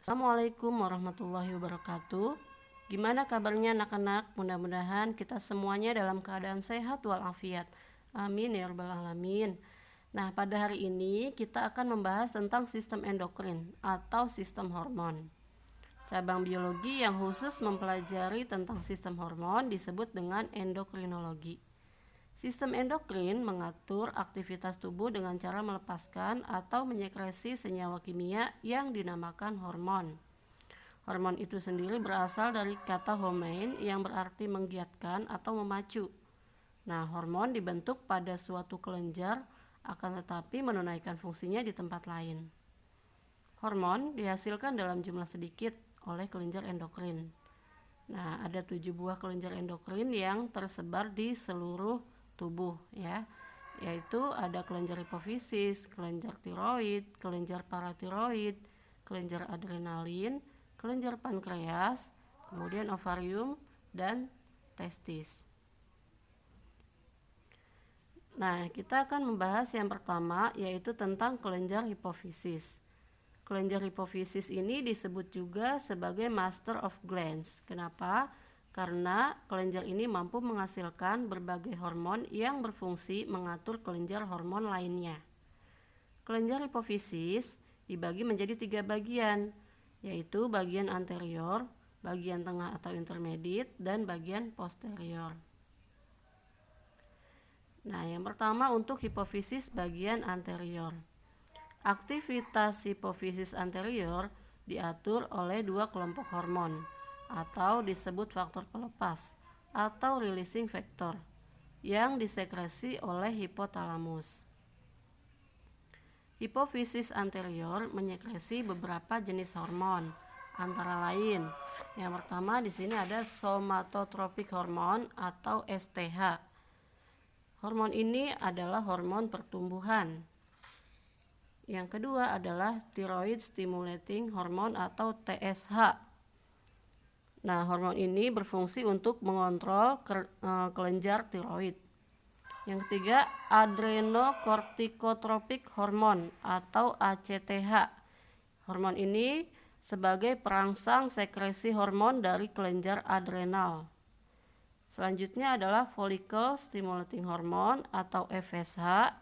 Assalamualaikum warahmatullahi wabarakatuh. Gimana kabarnya anak-anak? Mudah-mudahan kita semuanya dalam keadaan sehat walafiat. Amin ya rabbal alamin. Nah, pada hari ini kita akan membahas tentang sistem endokrin atau sistem hormon. Cabang biologi yang khusus mempelajari tentang sistem hormon disebut dengan endokrinologi. Sistem endokrin mengatur aktivitas tubuh dengan cara melepaskan atau menyekresi senyawa kimia yang dinamakan hormon. Hormon itu sendiri berasal dari kata homein yang berarti menggiatkan atau memacu. Nah, hormon dibentuk pada suatu kelenjar akan tetapi menunaikan fungsinya di tempat lain. Hormon dihasilkan dalam jumlah sedikit oleh kelenjar endokrin. Nah, ada 7 buah kelenjar endokrin yang tersebar di seluruh tubuh ya, yaitu ada kelenjar hipofisis, kelenjar tiroid, kelenjar paratiroid, kelenjar adrenalin, kelenjar pankreas, kemudian ovarium dan testis. Nah, kita akan membahas yang pertama yaitu tentang kelenjar hipofisis. Kelenjar hipofisis ini disebut juga sebagai master of glands. Kenapa? Karena kelenjar ini mampu menghasilkan berbagai hormon yang berfungsi mengatur kelenjar hormon lainnya. Kelenjar hipofisis dibagi menjadi 3 bagian, yaitu bagian anterior, bagian tengah atau intermediate, dan bagian posterior. Nah, yang pertama untuk hipofisis bagian anterior. Aktivitas hipofisis anterior diatur oleh 2 kelompok hormon atau disebut faktor pelepas atau releasing factor yang disekresi oleh hipotalamus. Hipofisis anterior menyekresi beberapa jenis hormon, antara lain yang pertama di sini ada somatotropic hormone atau STH. Hormon ini adalah hormon pertumbuhan. Yang kedua adalah thyroid stimulating hormone atau TSH. Nah, hormon ini berfungsi untuk mengontrol kelenjar tiroid. Yang ketiga, adrenocorticotropic hormone atau ACTH. Hormon ini sebagai perangsang sekresi hormon dari kelenjar adrenal. Selanjutnya adalah follicle stimulating hormone atau FSH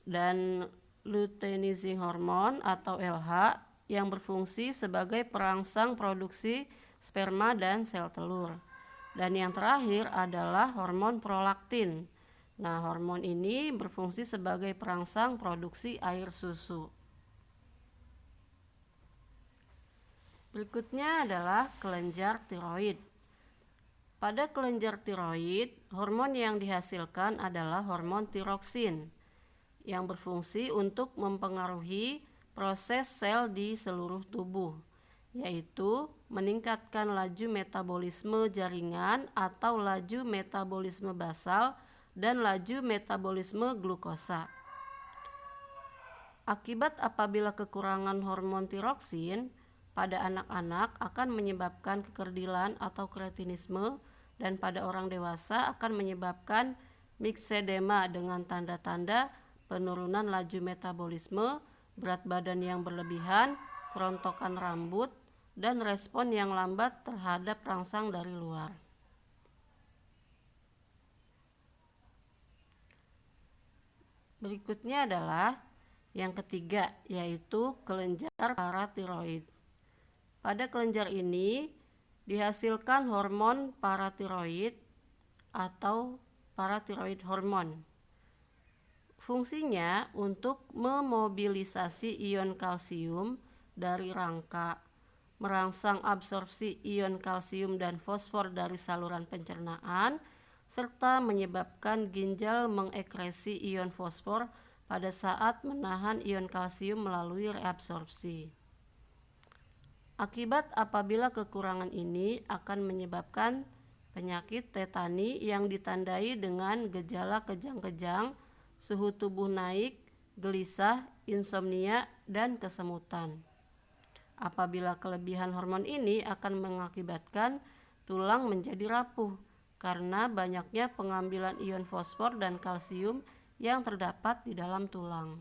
dan luteinizing hormone atau LH yang berfungsi sebagai perangsang produksi sperma dan sel telur. Dan yang terakhir adalah hormon prolaktin. Nah, hormon ini berfungsi sebagai perangsang produksi air susu. Berikutnya adalah kelenjar tiroid. Pada kelenjar tiroid, hormon yang dihasilkan adalah hormon tiroksin yang berfungsi untuk mempengaruhi proses sel di seluruh tubuh, yaitu meningkatkan laju metabolisme jaringan atau laju metabolisme basal dan laju metabolisme glukosa. Akibat apabila kekurangan hormon tiroksin pada anak-anak akan menyebabkan kekerdilan atau kretinisme, dan pada orang dewasa akan menyebabkan myxedema dengan tanda-tanda penurunan laju metabolisme, berat badan yang berlebihan, kerontokan rambut, dan respon yang lambat terhadap rangsang dari luar. Berikutnya adalah yang ketiga, yaitu kelenjar paratiroid. Pada kelenjar ini dihasilkan hormon paratiroid atau paratiroid hormon. Fungsinya untuk memobilisasi ion kalsium dari rangka, merangsang absorpsi ion kalsium dan fosfor dari saluran pencernaan, serta menyebabkan ginjal mengekresi ion fosfor pada saat menahan ion kalsium melalui reabsorpsi. Akibat apabila kekurangan ini akan menyebabkan penyakit tetani yang ditandai dengan gejala kejang-kejang, suhu tubuh naik, gelisah, insomnia, dan kesemutan. Apabila kelebihan hormon ini akan mengakibatkan tulang menjadi rapuh karena banyaknya pengambilan ion fosfor dan kalsium yang terdapat di dalam tulang.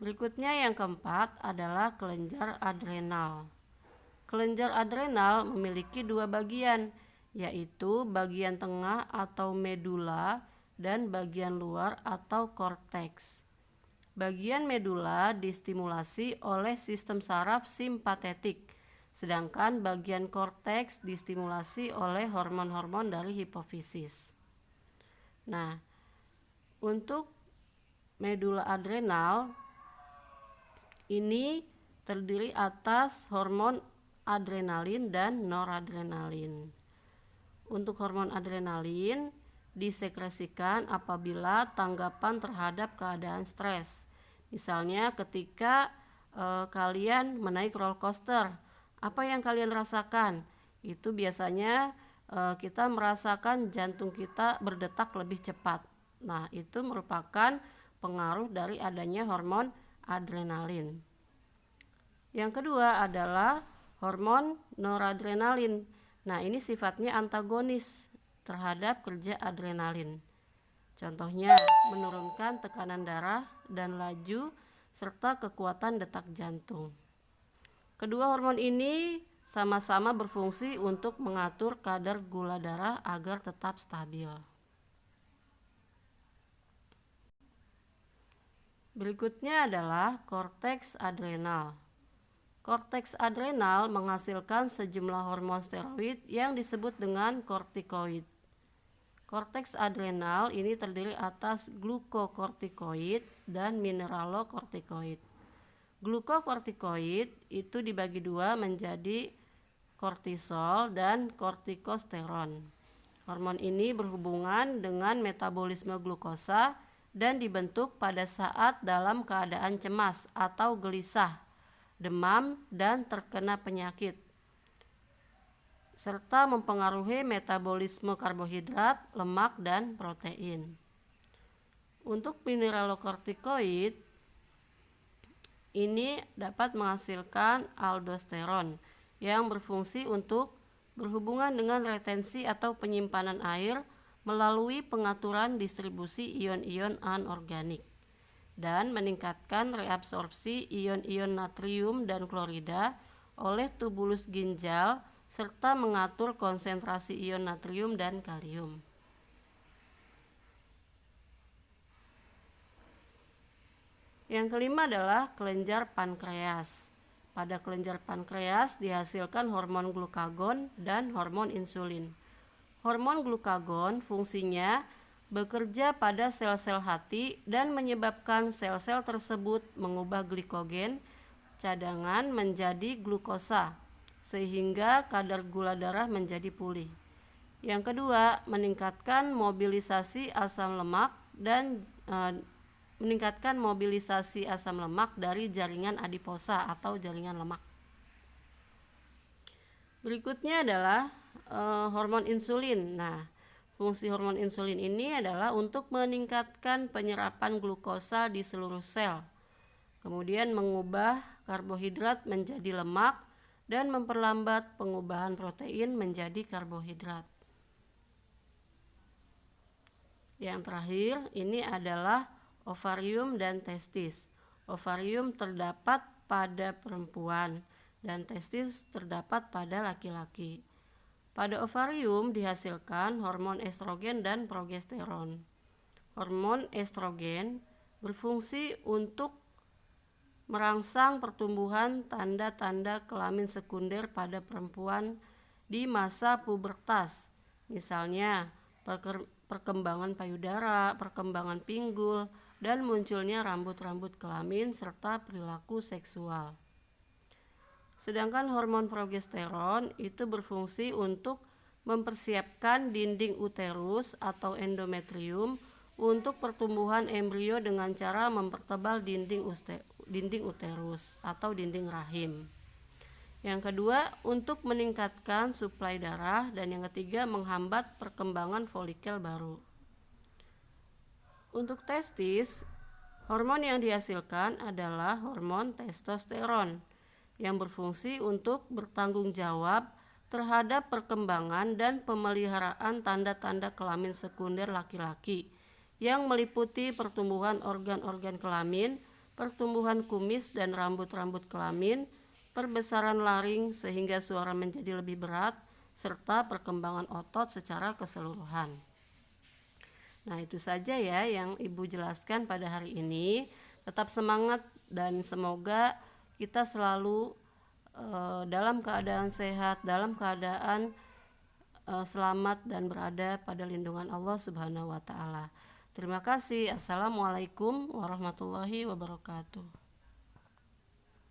Berikutnya yang keempat adalah kelenjar adrenal. Kelenjar adrenal memiliki dua bagian, yaitu bagian tengah atau medula dan bagian luar atau korteks. Bagian medula distimulasi oleh sistem saraf simpatetik, sedangkan bagian korteks distimulasi oleh hormon-hormon dari hipofisis. Nah, untuk medula adrenal ini terdiri atas hormon adrenalin dan noradrenalin. Untuk hormon adrenalin disekresikan apabila tanggapan terhadap keadaan stres. Misalnya ketika kalian menaik roller coaster, apa yang kalian rasakan? Itu biasanya kita merasakan jantung kita berdetak lebih cepat. Nah, itu merupakan pengaruh dari adanya hormon adrenalin. Yang kedua adalah hormon noradrenalin. Nah, ini sifatnya antagonis terhadap kerja adrenalin. Contohnya, menurunkan tekanan darah dan laju serta kekuatan detak jantung. Kedua hormon ini sama-sama berfungsi untuk mengatur kadar gula darah agar tetap stabil. Berikutnya adalah korteks adrenal. Korteks adrenal menghasilkan sejumlah hormon steroid yang disebut dengan kortikoid. Korteks adrenal ini terdiri atas glukokortikoid dan mineralokortikoid. Glukokortikoid itu dibagi dua menjadi kortisol dan kortikosteron. Hormon ini berhubungan dengan metabolisme glukosa dan dibentuk pada saat dalam keadaan cemas atau gelisah, demam, dan terkena penyakit, serta mempengaruhi metabolisme karbohidrat, lemak, dan protein. Untuk mineralokortikoid ini dapat menghasilkan aldosteron yang berfungsi untuk berhubungan dengan retensi atau penyimpanan air melalui pengaturan distribusi ion-ion anorganik dan meningkatkan reabsorpsi ion-ion natrium dan klorida oleh tubulus ginjal serta mengatur konsentrasi ion natrium dan kalium. Yang kelima adalah kelenjar pankreas. Pada kelenjar pankreas dihasilkan hormon glukagon dan hormon insulin. Hormon glukagon fungsinya bekerja pada sel-sel hati dan menyebabkan sel-sel tersebut mengubah glikogen cadangan menjadi glukosa sehingga kadar gula darah menjadi pulih. Yang kedua, meningkatkan mobilisasi asam lemak dari jaringan adiposa atau jaringan lemak. Berikutnya adalah hormon insulin. Nah, fungsi hormon insulin ini adalah untuk meningkatkan penyerapan glukosa di seluruh sel, kemudian mengubah karbohidrat menjadi lemak dan memperlambat pengubahan protein menjadi karbohidrat. Yang terakhir ini adalah ovarium dan testis. Ovarium terdapat pada perempuan dan testis terdapat pada laki-laki. Pada ovarium dihasilkan hormon estrogen dan progesteron. Hormon estrogen berfungsi untuk merangsang pertumbuhan tanda-tanda kelamin sekunder pada perempuan di masa pubertas, misalnya perkembangan payudara, perkembangan pinggul, dan munculnya rambut-rambut kelamin serta perilaku seksual. Sedangkan hormon progesteron itu berfungsi untuk mempersiapkan dinding uterus atau endometrium untuk pertumbuhan embrio dengan cara mempertebal dinding uterus atau dinding rahim. Yang kedua, untuk meningkatkan suplai darah, dan yang ketiga, menghambat perkembangan folikel baru. Untuk testis, hormon yang dihasilkan adalah hormon testosteron yang berfungsi untuk bertanggung jawab terhadap perkembangan dan pemeliharaan tanda-tanda kelamin sekunder laki-laki yang meliputi pertumbuhan organ-organ kelamin, pertumbuhan kumis dan rambut-rambut kelamin, perbesaran laring sehingga suara menjadi lebih berat, serta perkembangan otot secara keseluruhan. Nah, itu saja ya yang Ibu jelaskan pada hari ini. Tetap semangat dan semoga kita selalu dalam keadaan sehat, dalam keadaan selamat dan berada pada lindungan Allah Subhanahu wa taala. Terima kasih. Assalamualaikum warahmatullahi wabarakatuh.